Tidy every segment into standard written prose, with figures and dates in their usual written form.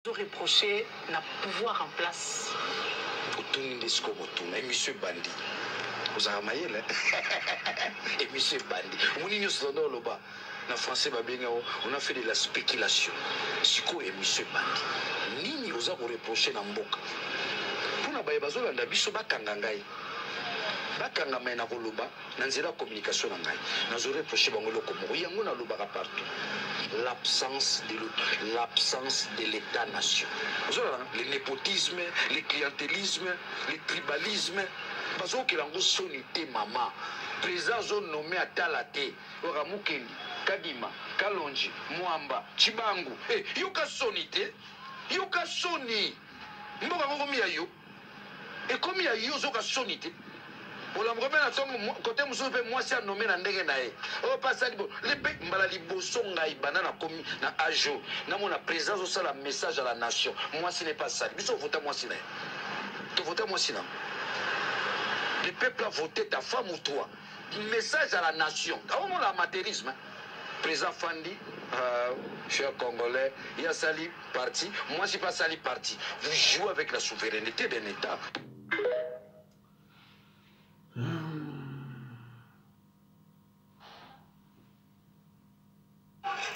Vous reprochez le pouvoir en place. Et monsieur Bandi. Vous avez remarqué, et monsieur Bandi. En français, on a fait de la spéculation. Siko et monsieur Bandi. Nini vous avez reproché dans Mboka. Pour la bayebazo, la biso bakangangai. Bakangama na koloba, nanzela communication nangai. Nazo reproché bangolo komo. Yango na lobaka partout. L'absence de l'État-nation. Le népotisme, le clientélisme, le tribalisme. Parce que l'ango sonité maman. Président zone nommé à Talate, Oramukendi, Kadima, Kalonji, Mwamba, Chibangu. Eh, yoka sonité, yoka soni. Mboka komi ya yo. Et comme il y a yo zoka sonité. On l'a remis à son côté, moi, c'est nommé dans le nae. Oh, pas ça, les bec malalibo sont banana comme na ajo. Na mon présence aussi la message à la nation. Moi, ce n'est pas ça. Bisous, votez moi, sinon. Tu votes moi, sinon. Le peuple a voté ta femme ou toi. Message à la nation. Ah, on a l'amateurisme. Président Fandi, cher Congolais, il y a Sali parti. Moi, je ne suis pas Sali parti. Vous jouez avec la souveraineté d'un État.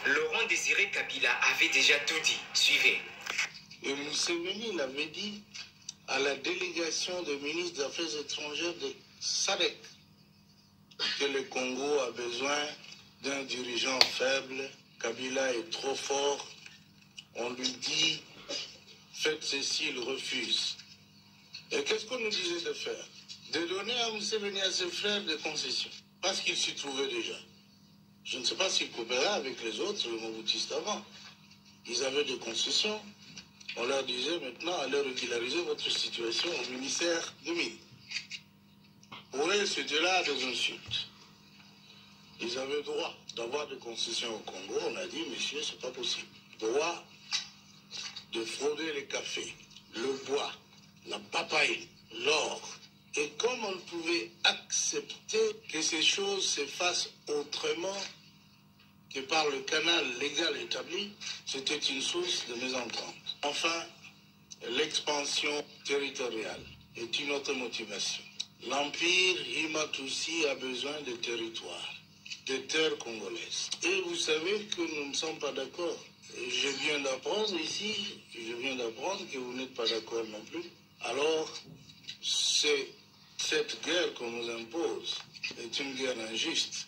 Laurent Désiré Kabila avait déjà tout dit. Suivez. Et Museveni l'avait dit à la délégation des ministres des Affaires étrangères de SADC que le Congo a besoin d'un dirigeant faible. Kabila est trop fort. On lui dit, faites ceci, il refuse. Et qu'est-ce qu'on nous disait de faire? De donner à Museveni, à ses frères, des concessions. Parce qu'il s'y trouvait déjà. Je ne sais pas s'ils coopéraient avec les autres, les Mobutistes avant. Ils avaient des concessions. On leur disait maintenant, allez régulariser votre situation au ministère des Mines. Pour eux, c'était là des insultes. Ils avaient droit d'avoir des concessions au Congo. On a dit, monsieur, c'est pas possible. Droit de frauder les cafés, le bois, la papaye, l'or. Et comme on ne pouvait accepter que ces choses se fassent autrement que par le canal légal établi, c'était une source de mésentente. Enfin, l'expansion territoriale est une autre motivation. L'Empire Himatusi a besoin de territoires, de terres congolaises. Et vous savez que nous ne sommes pas d'accord. Je viens d'apprendre ici, que vous n'êtes pas d'accord non plus. Alors, cette guerre qu'on nous impose est une guerre injuste.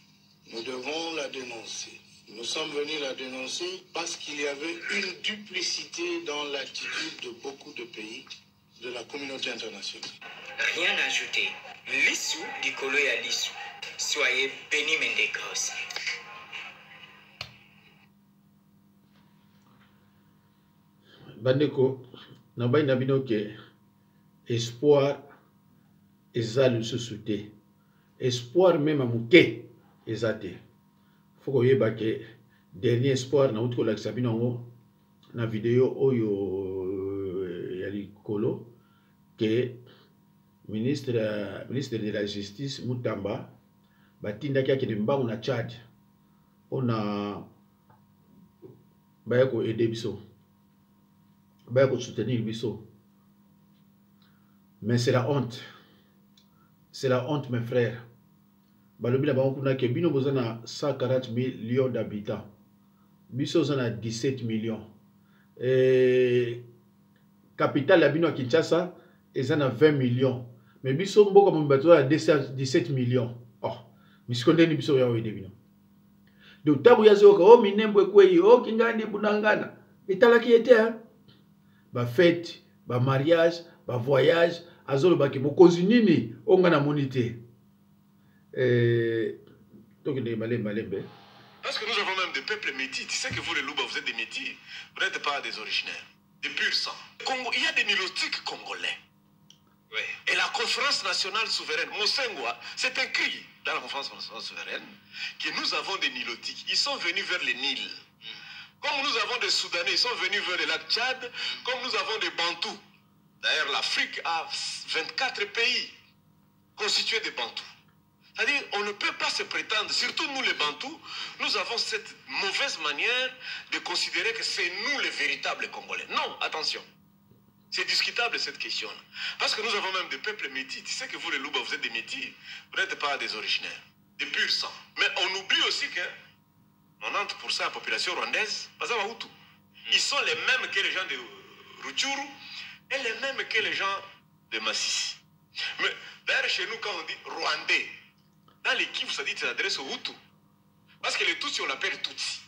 Nous devons la dénoncer. Nous sommes venus la dénoncer parce qu'il y avait une duplicité dans l'attitude de beaucoup de pays de la communauté internationale. Rien à ajouter. Lissou du Colo et à Lissou. Soyez bénis, Mendegos. Bandeko, nabai nabino ke espoir eza lisusu te. Espoir même à muke eza te. Faut koyeba ke dernier espoir na uti kolakisa bino ngo na video oyo ya likolo ke ministre de la justice Mutamba batindaki akende mbangu na Tchad ona baya ko aider biso baya ko soutenir biso. Mais c'est la honte. C'est la honte, mes frères. Balobi la bango kuna ke bino bozana 140 millions d'habitants. Biso zana 17 millions. Et capitale la bino à Kinshasa ezana 20 millions. Mais biso mboka mbato ya 17 millions. Oh, miskonde ni biso ya wede bino. Donc tabu ya zoka o minembo kwei o kingani bunangana. Italaki ete hein. Ba fête, ba mariage, ba voyage, azolo ba ke mokonzi nini onga na monité. Donc, parce que nous avons même des peuples métis. Tu sais que vous, les Louba, vous êtes des métis. Vous n'êtes pas des originaires, des pur sang. Congo, il y a des nilotiques congolais. Oui. Et la conférence nationale souveraine, Mosengwa, c'est écrit dans la conférence nationale souveraine que nous avons des nilotiques. Ils sont venus vers le Nil. Comme nous avons des Soudanais, ils sont venus vers le lac Tchad. Comme nous avons des Bantous. D'ailleurs, l'Afrique a 24 pays constitués de Bantous. C'est-à-dire, on ne peut pas se prétendre, surtout nous les Bantous, nous avons cette mauvaise manière de considérer que c'est nous les véritables Congolais. Non, attention. C'est discutable cette question-là. Parce que nous avons même des peuples métis. Tu sais que vous les Louba, vous êtes des métis. Vous n'êtes pas des originaires, des purs sang. Mais on oublie aussi que 90% de la population rwandaise, ils sont les mêmes que les gens de Rutshuru et les mêmes que les gens de Massissi. Mais d'ailleurs, chez nous, quand on dit Rwandais, dans l'équipe, ça dit que ça s'adresse aux Hutus. Parce que les Tutsis, on l'appelle Tutsi.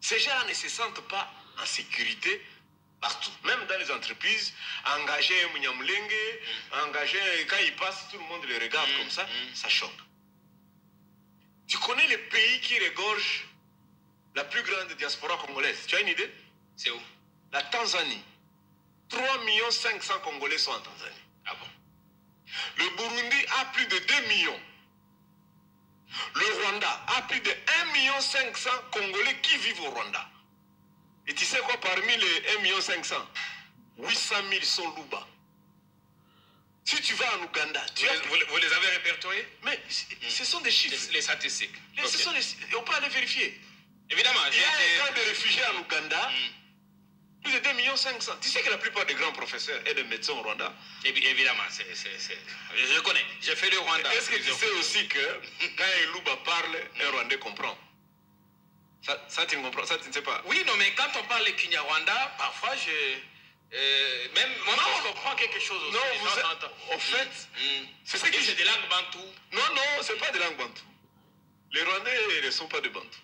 Ces gens-là ne se sentent pas en sécurité partout. Même dans les entreprises, engager Mounyamulenge, engager, quand ils passent, tout le monde les regarde comme ça, ça choque. Tu connais les pays qui regorgent la plus grande diaspora congolaise? Tu as une idée? C'est où? La Tanzanie. 3 500 000 Congolais sont en Tanzanie. Ah bon? Le Burundi a plus de 2 millions. Le Rwanda a plus de 1,5 million Congolais qui vivent au Rwanda. Et tu sais quoi, parmi les 1,5 million, 800 000 sont Louba. Si tu vas en Ouganda, vous les avez répertoriés? Mais ce sont des chiffres. Les statistiques. On peut aller vérifier. Évidemment. Il y a un camp de réfugiés en Ouganda. Plus de 2 500 000. Tu sais que la plupart des grands professeurs et des médecins au Rwanda. Évidemment, je connais. J'ai fait le Rwanda. Est-ce que tu sais aussi que quand un Louba parle, un Rwandais comprend? Ça, tu ne comprends, ça, tu ne sais pas. Oui, non, mais quand on parle de Kinyarwanda, parfois, même moi, je comprends quelque chose aussi. Non, en fait, c'est ce que c'est des langues bantoues. Non, ce n'est pas des langues bantoues. Les Rwandais ne sont pas des bantous.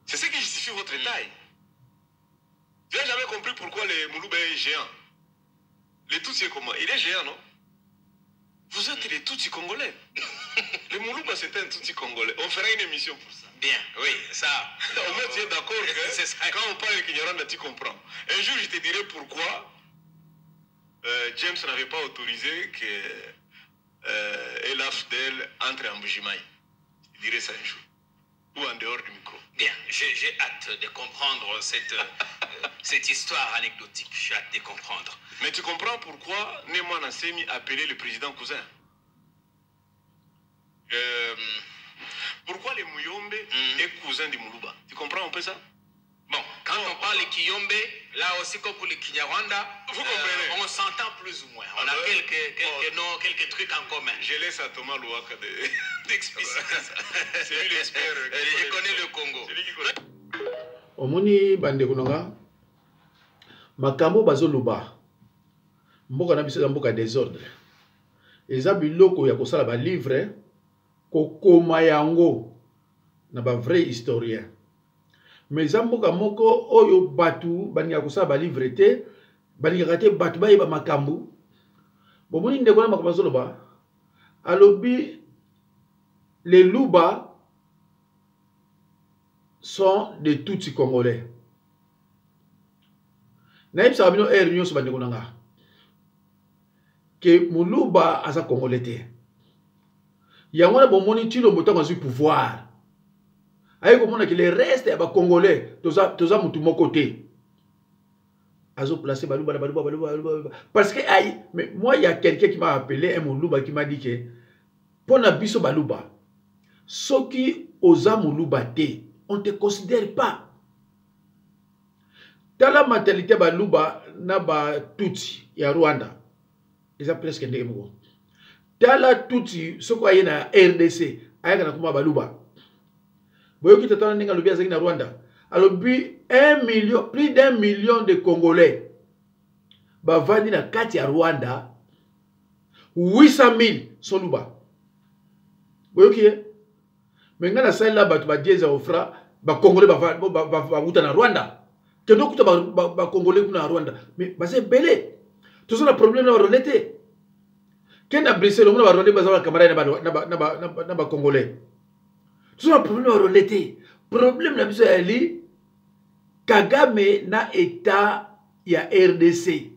C'est ce qui justifie votre taille. Tu n'as jamais compris pourquoi le Moulouba est géant. Les Tutsis, comment? Il est géant, non? Vous êtes les Tutsis congolais. Le Moulouba, c'est un Tutsi congolais. On fera une émission pour ça. Bien, oui, ça. Au moins, tu es d'accord que quand on parle de Kinyarwanda, tu comprends. Un jour, je te dirai pourquoi James n'avait pas autorisé que Elafdel entre en Bujimaï. Je te dirai ça un jour. Ou en dehors du micro. Bien, j'ai hâte de comprendre cette histoire anecdotique. J'ai hâte de comprendre. Mais tu comprends pourquoi Néman Nassemi a appelé le président cousin? Pourquoi les Mouyombe est cousin du Moulouba? Tu comprends un peu ça? Bon, quand on parle de Kiyombe, là aussi comme pour les Kinyarwanda, vous comprenez? On s'entend plus ou moins. On a quelques noms, quelques trucs en commun. Je laisse à Thomas Louaka d'expliquer ça. C'est lui l'expert. Je connais le Congo. C'est lui qui connaît. Omoni bande kunanga makambo bazoluba mboka na biso mboka désordre eza biloko ya kosala ba livre kokoma yango na ba vrai historien mais eza mboka moko oyo batu baninga kosala ba livre te baninga te batu bayeba makambo bomoni ndeko na makambo bazoloba alobi les Louba sont des Tutsis congolais. Naïb Sabino est réunion sur Bandekonanga. Que Moulouba a sa congolais. Yangona bomoni tilo motango sur pouvoir. Aïe comme on a que les restes est congolais. Toza mutu mon côté. Azo placé Balouba. Parce que aïe, mais moi il y a quelqu'un qui m'a appelé un Moulouba qui m'a dit que pour na biso Balouba, ceux qui osa Moulouba te on ne te considère pas. Dans la mentalité Balouba, na ba Tutsi, ya Rwanda. Ils ont presque ndenge moko. Dans la Tutsi, ce qu'on a na RDC, aya kana kuma Balouba. Boyo ki tatana ninga lobia zaki na Rwanda. Alors puis 1 million, plus d'1 million de Congolais. Ba vandi na kati ya Rwanda. 800 000 sont Louba. Boyo ki mais ngana sala batu ba dieza ofra ba congolais ba wuta na Rwanda que donc ba congolais kuna Rwanda mais ba c'est belé tout ça le problème na relate que na Bruxelles on ba rwanda ba za camarade na ba congolais tout ça le problème na relate problème na biso ali Kagame na état ya RDC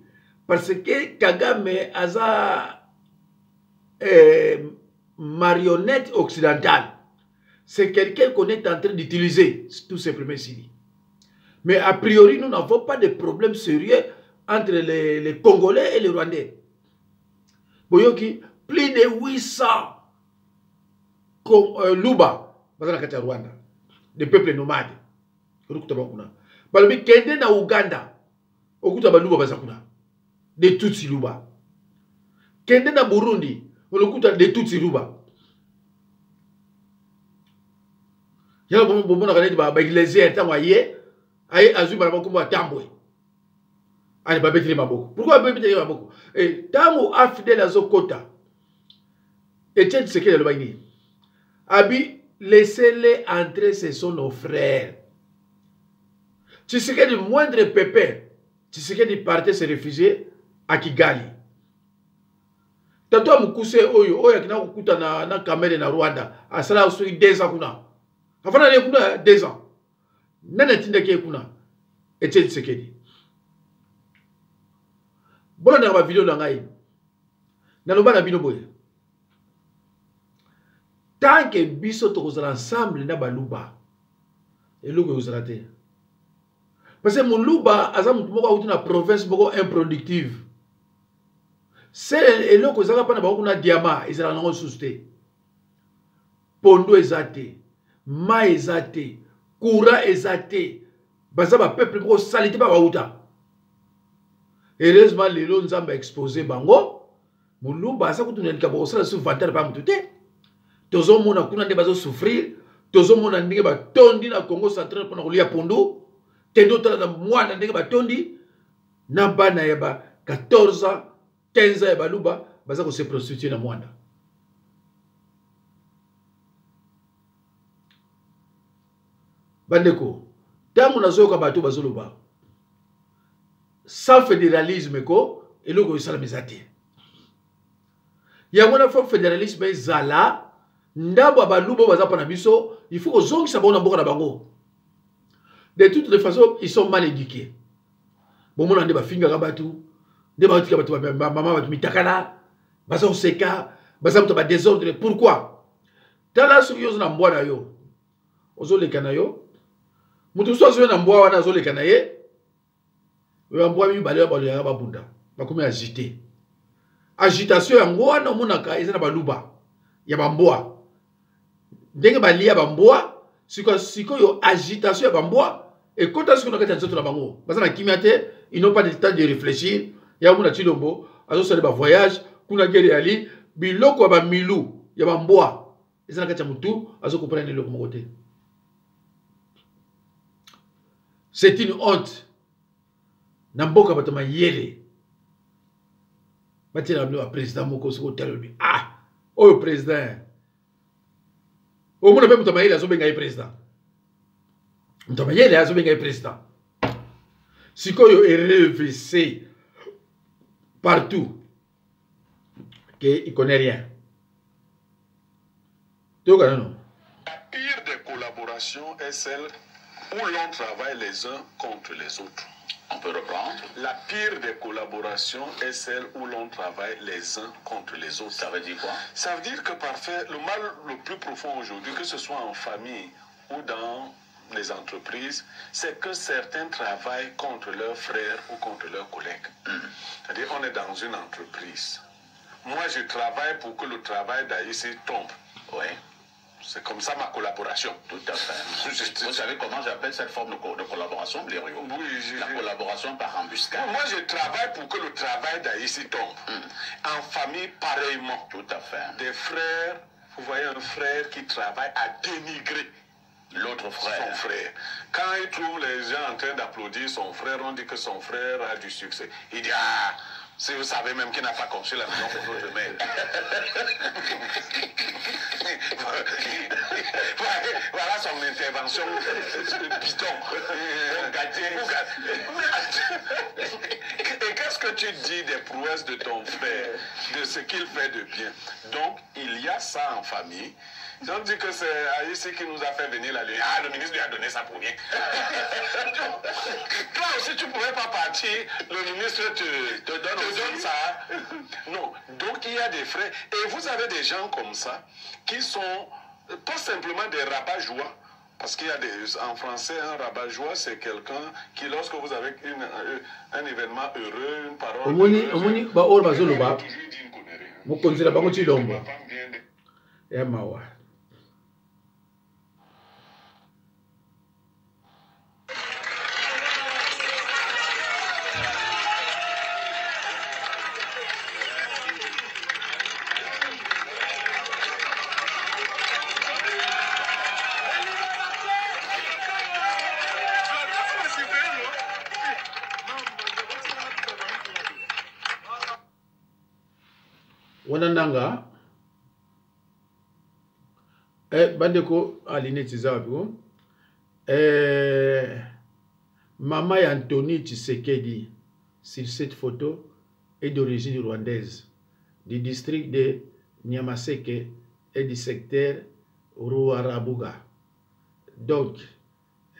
parce que Kagame aza marionnette occidentale. C'est quelqu'un qu'on est en train d'utiliser, tout simplement ici. Mais a priori, nous n'avons pas de problème sérieux entre les Congolais et les Rwandais. Boyoki, plus de 800 luba baza na kati ya Rwanda, des peuples nomades. Balobi kende na Uganda okuta baluba baza kuna, de Tutsi luba. Kende na Burundi okuta de Tutsi luba. Yala bomo na kaneti ba iglesia tango aye aye azu ba makombo atambwe. Ani ba betele maboko. Pourquoi ba betele maboko? Et tango afidèle azokota. Etienne Tshisekedi le baini. Abi laissez-les entrer, ce sont nos frères. Tshisekedi moindre pépin. Tshisekedi partait se réfugier à Kigali. Tato mukuse oyo akina kukuta na Kamere na Rwanda. Asala usui 2 ans kuna. Afana ne kuna 2 ans. Nana tindeke kuna. Etienne Tshisekedi. Bona na ba video na ngai. Na loba na bino boye. Tant que biso tokozala ensemble na baluba. Eloko kozala te. Parce que mon luba aza mutu moko auti na province moko improductive. C'est eloko ezaka pa na bango na diamant ezala nango susu te. Pondo eza te. Ma eza te. Courant eza te. Baza ba peuple moko salite ba bauta. Heureusement lelo nzamba exposé bango. Mon luba aza kutuna likabo osala su vantar pa mutu te. Tozo mona kuna nde bazo souffrir. Tozo mona ndenge ba tondi na Congo central pona kolia pondo. Tendo tala na mwana ndenge ba tondi. Na bana ya ba 14 ans, 15 ans ya baluba baza ko se prostituer na mwana. Bandeko, tango nazoyoka bato bazoloba. Sans fédéralisme ko eloko yosala mezate. Ya mwana fo fédéralisme ezala ndabo baluba baza pa na biso, il faut ozongisa bona mboka na bango. De toutes les façons, ils sont mal éduqués. Bon, mon ande ba finga kabatu, de ba tika batu maman batu mitakala, baza oseka, baza muto ba désordre. Pourquoi? Tala sur yo na mbwa na yo. Ozo leka na yo. Mutu so zo na mbwa wana ozo leka na ye. Yo mbwa mi balé ba ba bunda. Ba komi agité. Agitation ya ngwa na monaka eza na baluba. Ya bambwa. Ndenge ba lia bambwa, siko yo agitation ya bambwa. Et quand est-ce qu'on a fait la bango? Parce que ils n'ont pas de temps de réfléchir. Il y a un chilombo, ils ont un voyage, kuna guerre ali, biloko ba milou, il y a bamboa. Et ça na kacha mutu, ils ont compris le côté. C'est une honte. Namboka batama yele. Bati na le président moko so tel ah, oh président. Au monde peut mutama yele azo benga président. Mtamayele azo benga président. Sikoyo est révissé partout qu'il connaît rien. La pire des collaborations est celle où l'on travaille les uns contre les autres. On peut reprendre. La pire des collaborations est celle où l'on travaille les uns contre les autres. Ça veut dire quoi? Ça veut dire que parfait, le mal le plus profond aujourd'hui, que ce soit en famille ou dans les entreprises, c'est que certains travaillent contre leurs frères ou contre leurs collègues. C'est-à-dire, on est dans une entreprise. Moi, je travaille pour que le travail d'Aïssi tombe. Oui. C'est comme ça ma collaboration. Tout à fait. Vous savez comment j'appelle cette forme de collaboration, Blériot? Oui, la collaboration par embuscade. Moi, je travaille pour que le travail d'Aïssi tombe. En famille, pareillement. Tout à fait. Des frères, vous voyez un frère qui travaille à dénigrer l'autre frère. Son frère. Quand il trouve les gens en train d'applaudir son frère, on dit que son frère a du succès. Il dit, ah, si vous savez même qu'il n'a pas construit la maison pour votre mère. Voilà son intervention bidon. Et qu'est-ce que tu dis des prouesses de ton frère, de ce qu'il fait de bien? Donc, il y a ça en famille. On dit que c'est Aïssi qui nous a fait venir la lumière. Ah, le ministre lui a donné ça pour rien. Toi aussi, tu ne pourrais pas partir, le ministre te donne ça. Non, donc il y a des frères. Et vous avez des gens comme ça qui sont pas simplement des rabat-joie. Parce qu'il y a en français, un rabat-joie, c'est quelqu'un qui, lorsque vous avez un événement heureux, une parole... mokonzi na bango Tshilombo Ma femme vient de... ya mawa. Wanandanga bandeko aline tizawapi Maman Anthony Tshisekedi sur cette photo est d'origine rwandaise du district de Nyamaseke et du secteur Ruarabuga. Donc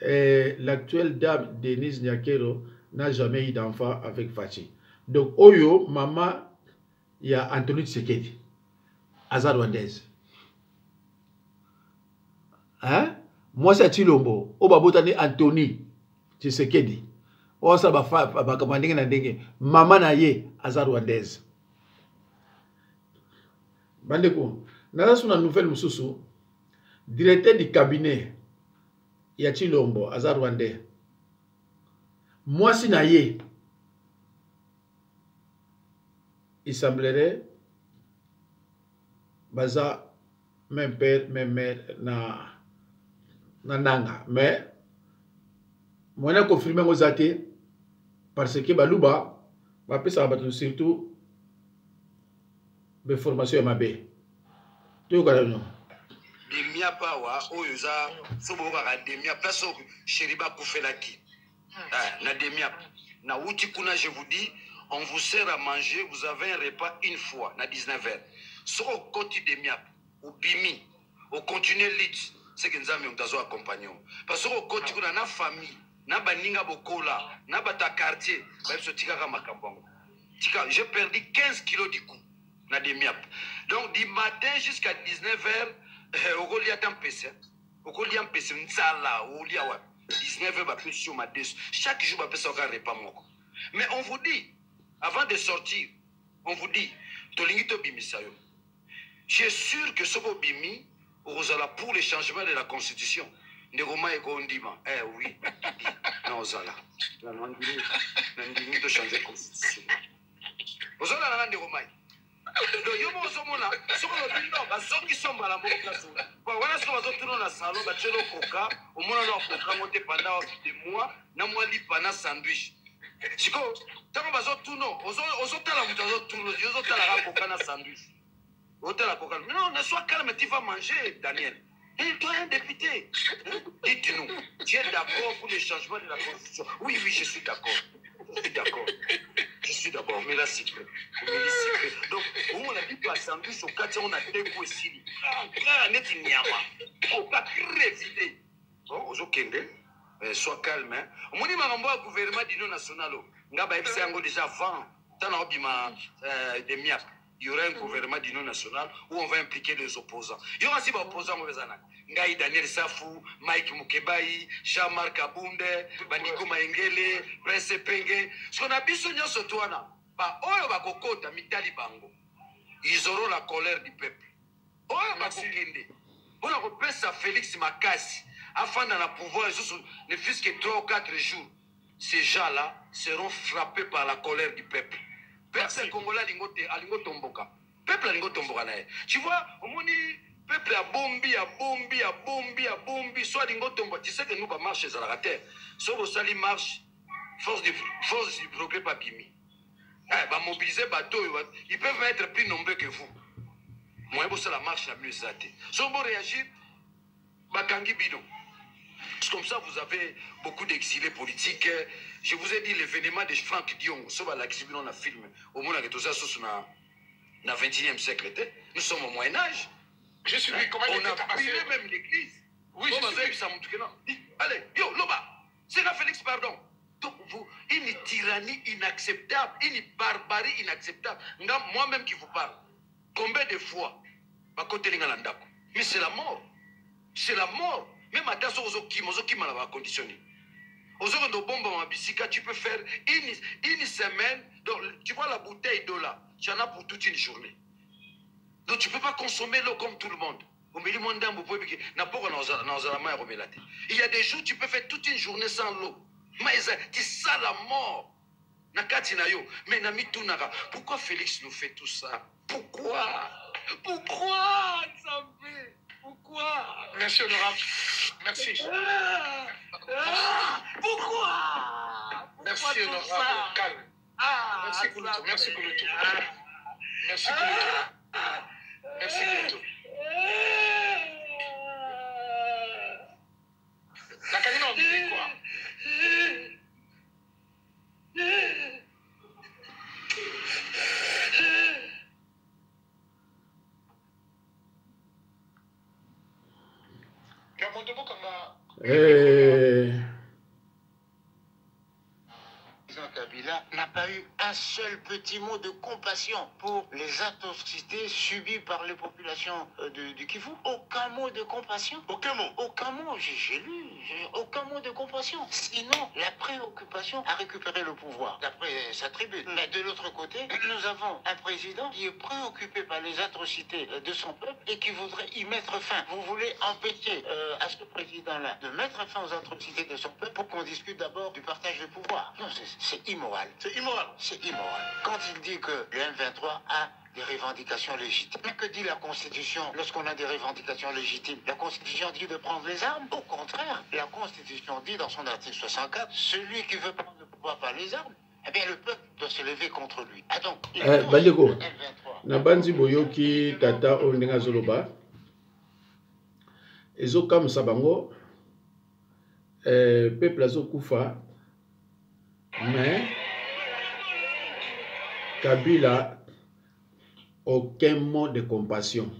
l'actuelle dame Denise Nyakero n'a jamais eu d'enfant avec Fachi. Donc Oyo maman il y a Anthony Tshisekedi, Azar rwandaise. Hein? Moi c'est Tshilombo, Obabotani Anthony Tshisekedi. Osa ba kamandinga na ndenge, maman na ye Azar rwandaise. Bandeko, naza suna nouvelle mususu, directeur du cabinet ya Tshilombo Azar rwandais. Moi si na ye il semblerait baza même père même mère na nanga, mais moi na confirmé aux athées parce que baluba ba pesa ba surtout be formation ya mabe to ka no demia pawa oyoza sobo ka demia place sheriba kufelaki na demia na uti kuna je vous dis. On vous sert à manger, vous avez un repas une fois, à 19h. Sur au côté de miap, au bimi, au continue lit, c'est que nous avons accompagné. Parce qu'au côté de la famille, na baninga bokola, na bata quartier, j'ai perdu 15 kilos du coup, na de miap. Donc du matin jusqu'à 19h, au colis à tempêter, au colis à tempêter, n'sala, au lia wa, 19h va plus sur ma déce. Chaque jour va passer au repas moko. Mais on vous dit. Avant de sortir, on vous dit, je suis sûr que ce bimi, pour le changement de la constitution, ne Roma et Gondima. Eh oui, non, Zala. Non, on changer la constitution. Vous avez la Roma. Donc, il y a ce qu'on qui sont malades. Voilà ce qu'on va tourner dans la salle, on va tirer le coca, au moins on va monter pendant des mois, on va faire sandwich. Chico, tant qu'on va se tourner, on se tala muto tourner, on se tala coca na sandwich. On tala coca. Non, ne sois calme, tu vas manger, Daniel. Et toi, un député, dites-nous, tu es d'accord pour le changement de la constitution? Oui, oui, je suis d'accord. Je suis d'accord. Je suis d'accord, mais là, c'est secret. Donc, on a dit que la sandwich au 4, on a deux coups ici. On est une nyama. Coca crédité. Bon, aux okende. Sois calme. On dit que le gouvernement d'Union nationale, déjà avant, il y aura un gouvernement d'Union nationale où on va impliquer les opposants. Il y aura aussi des opposants. Ngaï Daniel Safou, Mike Mukebai, Jean-Marc Abunde, Baniko Maengele, Prince Penge. Ce qu'on a vu sur ce toit-là, ils auront la colère du peuple. On a repris ça Félix Makassi. Afin d'en pouvoir, ne fût-ce que 3 ou 4 jours, ces gens-là seront frappés par la colère du peuple. Peuple congolais a lingo tomboka. Peuple a lingo tomboka. Tu vois, au moins, peuple a bombi, soit lingo tomboka. Tu sais que nous, on marche à la terre. Sauf au sali marche, force du progrès pas bimi. Va mobiliser bateau, ils peuvent être plus nombreux que vous. Moi, c'est la marche la mieux zatée. Si on réagir, bakangi bidon. Comme ça, vous avez beaucoup d'exilés politiques. Je vous ai dit l'événement de Franck Dion, ça va l'exhiber dans le film. Au moins, on a 21e siècle. Nous sommes au Moyen-Âge. Je suis lui, comment on a brûlé même l'église. Oui, allez, yo, Loba, c'est la Félix, pardon. Donc, une tyrannie inacceptable, une barbarie inacceptable. Moi-même qui vous parle, combien de fois, mais c'est la mort. C'est la mort. Même à Dasso, qui m'a conditionné. Tu peux faire une semaine. Donc, tu vois la bouteille d'eau là, tu en as pour toute une journée. Donc tu ne peux pas consommer l'eau comme tout le monde. Il y a des jours, tu peux faire toute une journée sans l'eau. C'est ça la mort. Pourquoi Félix nous fait tout ça? Pourquoi? Pourquoi, Xavier? Pourquoi? Merci, honorable. Merci. Pourquoi? Merci, honorable. Calme. Merci, Kouloutou. Merci, Kouloutou. Merci, Kouloutou. Merci, Kouloutou. La canine en dit quoi? Kabila n'a pas eu un seul petit mot de compassion pour les atrocités subies par les populations du Kivu. Aucun mot de compassion. Aucun mot. Aucun mot. J'ai lu. Aucun mot de compassion. Sinon, la préoccupation à récupérer le pouvoir, d'après sa tribune. Mais de l'autre côté, nous avons un président qui est préoccupé par les atrocités de son peuple et qui voudrait y mettre fin. Vous voulez empêcher à ce président-là de mettre fin aux atrocités de son peuple pour qu'on discute d'abord du partage du pouvoir. Non, c'est immoral. C'est immoral. C'est immoral. Quand il dit que le M23 a des revendications légitimes. Mais que dit la Constitution lorsqu'on a des revendications légitimes? La Constitution dit de prendre les armes. Au contraire, la Constitution dit dans son article 64, celui qui veut prendre le pouvoir par les armes, eh bien le peuple doit se lever contre lui. Ah donc, Bandeko, Nabanzi Boyoki, Tata Ondenga Zoloba, Ezokam Sabango, peuple Azokufa, mais Kabila, aucun mot de compassion.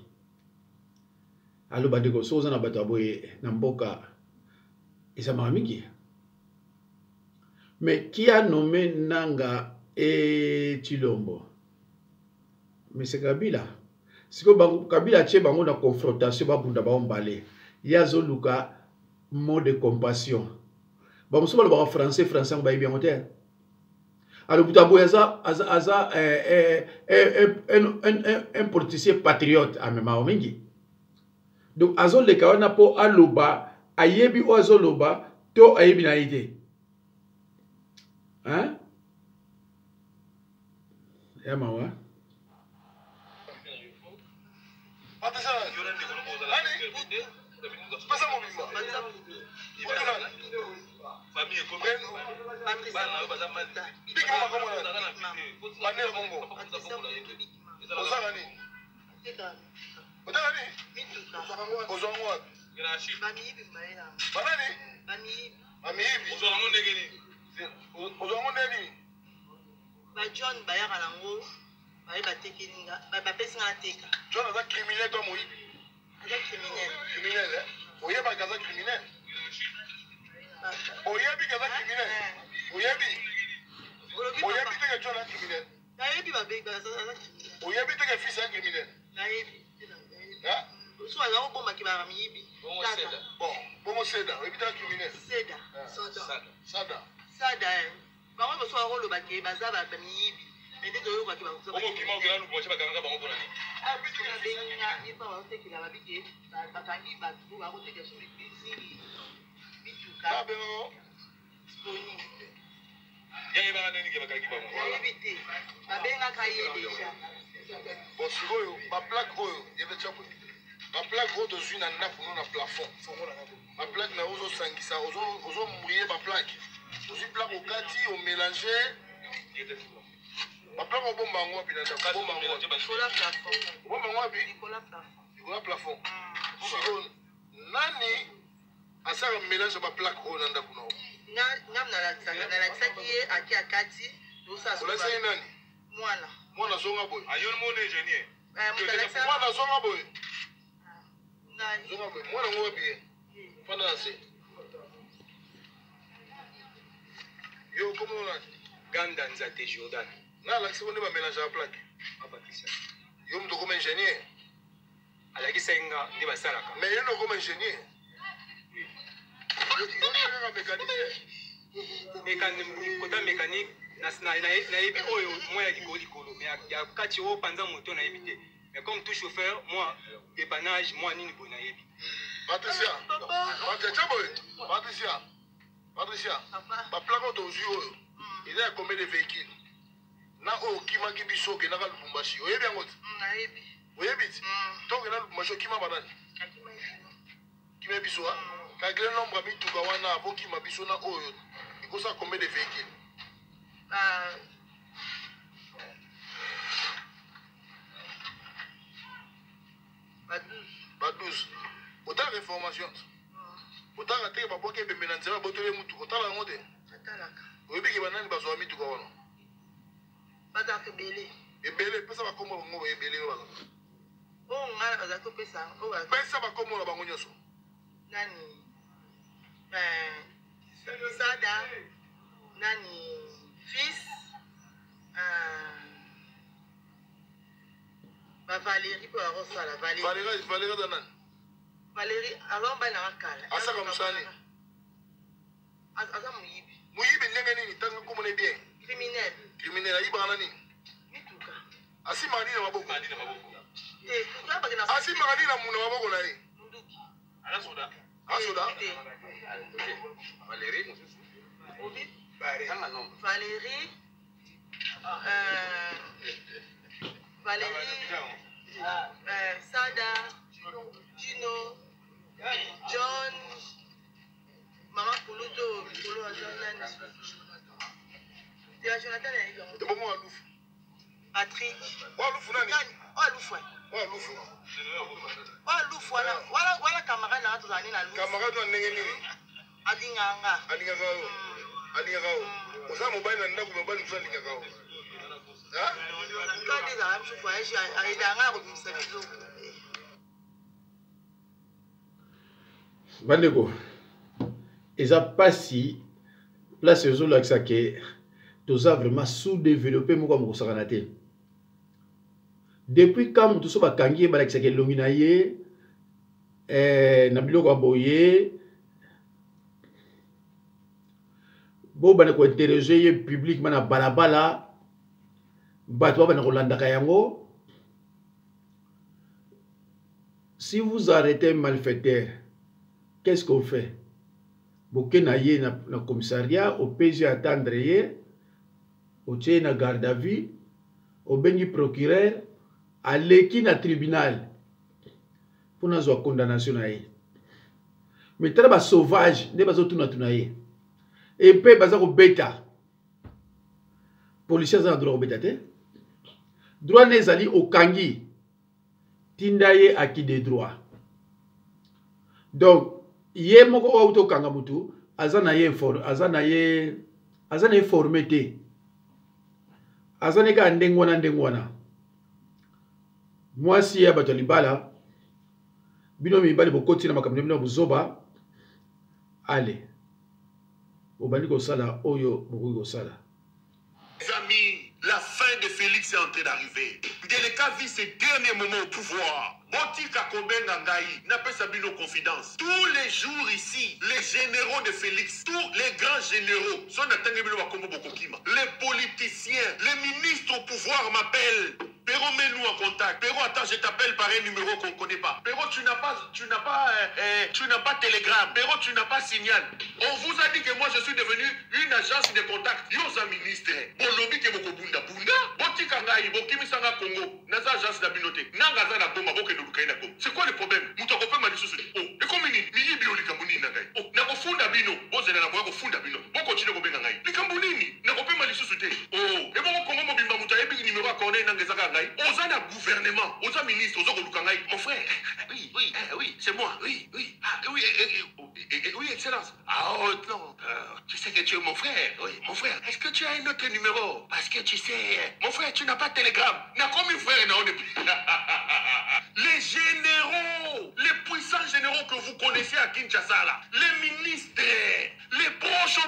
Alors, Bandeko, si vous en avez Namboka, et ça m'a mis. Mais qui a nommé Nanga et Chilombo? Mais c'est Kabila. Si Kabila tient une confrontation, il y a Zoluka, mot de compassion. Bon, si vous avez français, on va y bien monter. Alors, vous avez un politicien patriote à Memaomingi. Donc, Azol le Kawana po Aloba, Ayebi o Azoloba, to Ayebi na ide. Hein? Ya mawa? John Bayara Lango, Bayaba Tekininga, Baba Pessinga Teka. John est un criminel comme oui. Il est criminel. Criminel, hein? Oui, il est un criminel. Oyebi kaza criminel. Oyebi. Oyebi te John est criminel. Nayebi babe kaza criminel. Oyebi te fils est criminel. Nayebi. Ah? So ala o bomba ki ba miyibi. Bon, bon Seda, oyebi te criminel. Seda. Sada. Sada. Ba mo so ro lo ba ke baza ba miyibi. Mais dès que yo ba ki ba so. Omo ki mo gela lu bo che ba kanga ba ngo bona ni. Ah, puis on a benga ni pa wa te ki la ba bi ke ba kangi ba tu ba ko te ke so bi busy. Ah ben non. Bon, sikoyo, ma plaque oyo, ma plaque oyo tozwi na ndako no na plafond. Ma plaque na ozo sangisa, ozo mouiller ma plaque. Tozwi plaque okati, on mélanger. Ma plaque o bomba ngo bi na ndako, bomba ngo. Nicolas plafond. Bomba ngo bi? Nicolas plafond. Sikoyo, nani asaka mélange ma plaque oyo na ndako na. Ngam na la tsaki aki akati dosa so. Ola sai nani? Mwana zonga boy. Ayon mon ingénieur. Mwana zonga boy. Nani? Zonga boy. Mwana ngo bien. Fana se. Yo comment on a? Ganda Nzate Jordan. Na la se bonne ba mélanger la plaque. Abakisa. Yo mdo comme ingénieur. Alaki senga ndi basalaka. Mais yo comme ingénieur. Kota mécanique na yebi oyo moya likolo mais ya kati o panza moto na yebi te Mais comme tout chauffeur, moi, dépannage, moi, ni bonaye. Patricia, Patricia, ma plaque aux yeux, il y a combien de véhicules? Na o kima kibiso ke na ka Lubumbashi. Oyebi yango? Nayebi. Oyebi? Donc na Lubumbashi kima banani? Kima biso ha? Ka grand nombre mi tuka wana abo kima biso na oyo. Ikosa combien de véhicules? Ba 12. Autant d'informations. Autant la terre ba boke be menanzema botole mutu. Autant la ngote. Atalaka. Oyebi ke banani bazo mi tuka wana. Bata ke belé. Ebele pesa ba komo ngo ebele wala. Oh ngala baza ko pesa. Oh pesa ba komo na bango nyoso. Nani? Sada. Nani? Fils. Valérie pour avoir ça la Valérie. Valérie Danan. Valérie avant ba na kala. Asa comme ça ni. Asa muyibi. Muyibi ndenge nini tanga komo ne bien. Criminel. Criminel ayi bana nini? Mituka. Asi mani na maboko. Eh, tuka ba na. Asi mani na muna maboko na ye. Munduki. Ala soda. Asoda. Valérie. Obi. Valérie. Valérie. Sada. Gino. John. Maman Kuluto. Kulu Azanani. C'est Jonathan et De bon Alouf. Patrick. Alouf nani? Alouf. Alouf. Alouf wala camarade na tuzani na Alouf. Camarade na ndenge nini? Adinganga. Adinganga. Oza mobile na ndako mobile mfani ngakao. Ha? Quand des arabes se voyagent à Idanga ou Msabizo. Bandeko. Eza pasi place ezo lakisa ke toza vraiment sous-développé moko mokosakana te. Depuis quand tout ça bakangi balakisa ke longi na ye na biloko aboye bo bana ko interroger ye publiquement na balabala bato bana ko landaka yango. Si vous arrêtez un malfaiteur, qu'est-ce qu'on fait? Boké na ye na commissariat au PG attendre ye au tient na garde à vue au bengi procureur à l'équipe na tribunal pour na zo condamnation na ye. Mais très ba sauvage ne bazo tuna ye et pe baza ko beta policiers za droit ko beta te droit nezali au kangi tindaye à qui des droits. Donc ye moko auto kanga mutu azana ye formé te azana ka ndengwana mwasi ya bato libala bino mibali bokoti na makambo bino buzoba ale obandi ko sala oyo bokoki ko sala. Les amis, la fin de Félix est en train d'arriver. Deleka vit ses derniers moments au pouvoir. Botika Kobenga Ngai n'a pas sabi nos confidences. Tous les jours ici, les généraux de Félix, tous les grands généraux, les politiciens, les ministres au pouvoir m'appellent. Péro, mets-nous en contact. Péro, attends, je t'appelle par un numéro qu'on ne connaît pas. Péro, tu n'as pas Telegram. Péro, tu n'as pas Signal. On vous a dit que moi, je suis devenu une agence de contact. Yosa ministre. Bolobi ke boko bunda bunda. Botika ngai, bokimi sanga Congo. Naza agence d'abinoté. Nanga za na bomba boke no lukaina Congo. C'est quoi le problème? Mutako pe malisusu. Oh, et comme ni yibi oli kambuni na ngai. Oh, na ko funda bino. Bozela na ko funda bino. Boko chine ko benga ngai. Ni kambuni na ko pe malisusu te. Oh, et boko Congo mobimba mutayebi numéro a corner na ngeza ngai. Oza na gouvernement, oza ministre, oza ko lukangai. Mon frère. Oui, c'est moi. Oui. Ah, oui, excellence. Ah, oh, non. Tu sais que tu es mon frère. Oui, mon frère. Est-ce que tu as un autre numéro? Parce que tu sais, mon frère, tu n'as pas de télégramme. N'a combien de frères non? Les généraux, les puissants généraux que vous connaissez à Kinshasa, là, les ministres, les proches,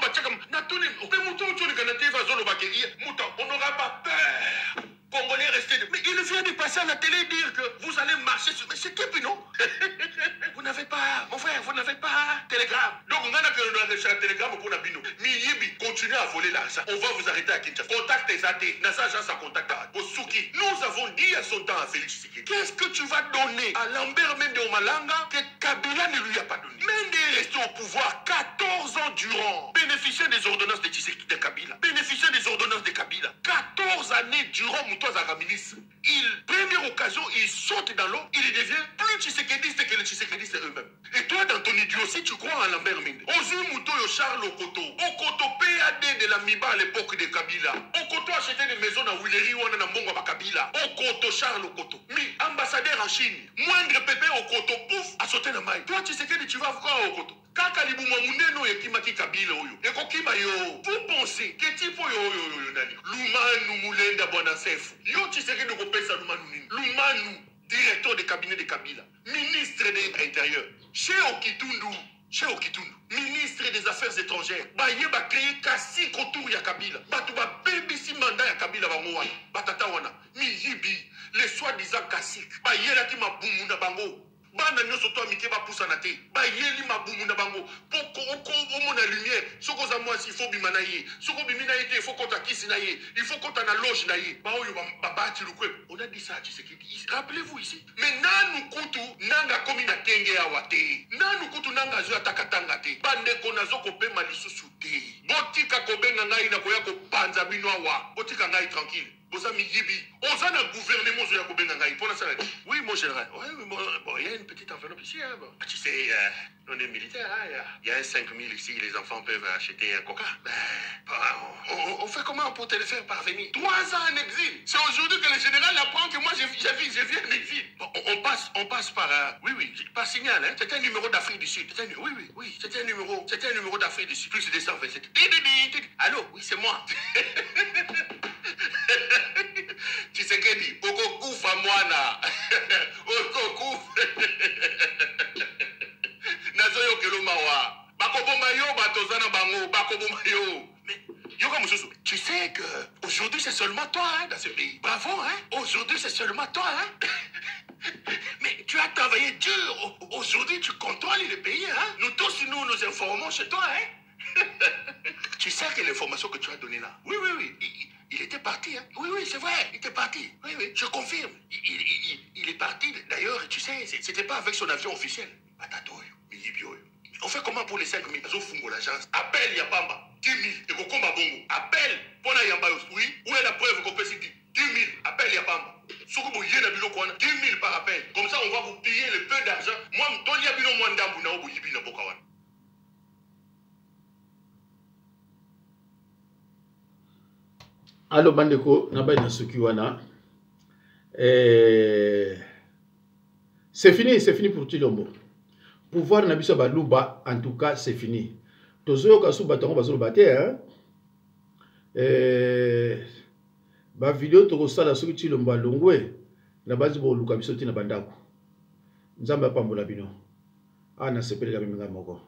on n'aura pas peur. Congolais restés. Mais il vient de passer à la télé dire que vous allez marcher sur. Mais c'est qui, non? Vous n'avez pas, mon frère, vous n'avez pas Telegram. Donc, on a que le télégramme pour la bino. Mais Yibi, continue. continuez à voler l'argent, on va vous arrêter à Kinshasa. Contactez Zate, dans sa agence à contact. Bosuki, nous avons dit à son temps à Félix Tshisekedi, qu'est-ce que tu vas donner à Lambert Mende Omalanga que Kabila ne lui a pas donné? Mende est resté au pouvoir 14 ans durant, bénéficiant des ordonnances de Tshisekedi de Kabila, bénéficiant des ordonnances de Kabila. 14 années durant Moutoza Ramilis. Première occasion, il saute dans l'eau, il devient plus Tshisekediste que les Tshisekedistes eux-mêmes. Et toi, dans ton idiotie, tu crois en Lambert Mende. Ozu Mouto yo Charles Okoto. Okoto PAD de la MIBA à l'époque de Kabila. Okoto achetait des maisons dans Willery ou dans Mbongo à Kabila. Okoto Charles Okoto. Mais ambassadeur en Chine, moindre pépé Okoto, pouf, a sauté dans la maille. Toi, Tshisekedi, tu vas voir Okoto. Kaka libuma muneno yekimaki Kabila oyo. Ekokima yo. Vous pensez que type yo nani? Lumanu mulenda bwana sefu. Yo Tshisekedi ko pesa Lumanu nini? Lumanu, directeur de cabinet de Kabila, ministre de l'Intérieur, chez Okitundu, ministre des Affaires étrangères, baye ba créé kasi autour ya Kabila, batu ba BBC mandat ya Kabila bango wana, batata wana, miyibi, les soi-disant kasik, baye la ki mabumu na bango. Bana nyoso to amike ba poussa na te ba yeli mabumu na bango poko oko omona lumière soko za moi il faut bimana ye soko bimina ye il faut kota kisi na ye il faut kota na loge na ye ba oyo ba bati lukwe on a dit ça Tshisekedi rappelez-vous ici mais nanu kutu nanga komi na tenge ya wate nanu kutu nanga zo atakatanga te bande kona zo ko pema lisusu te botika kobenga ngai na koya ko panza binwa wa botika ngai tranquille. On a un gouvernement sur la oui, mon général. Bon, il y a une petite enveloppe ici. Hein, bon. Tu sais, on est militaire. Hein, il y a 5 000 ici. Les enfants peuvent acheter un coca. On fait comment pour te le faire parvenir? 3 ans en exil. C'est aujourd'hui que le général apprend que moi, je viens en exil. Bon, on passe par... oui, par signal. Hein. C'est un numéro d'Afrique du Sud. Oui. C'est un numéro d'Afrique du Sud. Plus 227. Allô? Oui, c'est moi. Tshisekedi, okokufa mwana. Okokufa. Nazoyo kelo mawa. Bakoboma yo batozana bango, bakoboma yo. Mais Yoga Moussousou, tu sais que aujourd'hui c'est seulement toi hein, dans ce pays. Bravo hein. Aujourd'hui c'est seulement toi hein. Mais tu as travaillé dur. Aujourd'hui tu contrôles le pays hein. Nous tous nous informons chez toi hein. Tu sais que l'information que tu as donnée là. Oui. Il était parti, hein? Oui, c'est vrai, il était parti. Oui, je confirme. Il est parti. D'ailleurs, tu sais, c'était pas avec son avion officiel. On fait comment pour les 5 000? L'agence. Appelle Yapamba. 10 000. Et qu'on combat bongo. Appelle. Pour la Yamba. Oui. Où est la preuve qu'on peut se dire? 10 000. Appelle Yapamba. 10 000 par appel. Comme ça, on va vous payer le peu d'argent. Moi, je Yabino Mwandambu na Obo Yibi na Bokawan. Allo bandeko nabai na suki wana c'est fini pour Tshilombo. Pouvoir na biso baluba en tout cas c'est fini. Tozoyo kasu batango bazolo baté hein. Ba vidéo to kosala suki Tshilombo longwe na bazi bo luka biso tina bandako. Nzamba pambola bino. Ana sepeleka biminga moko.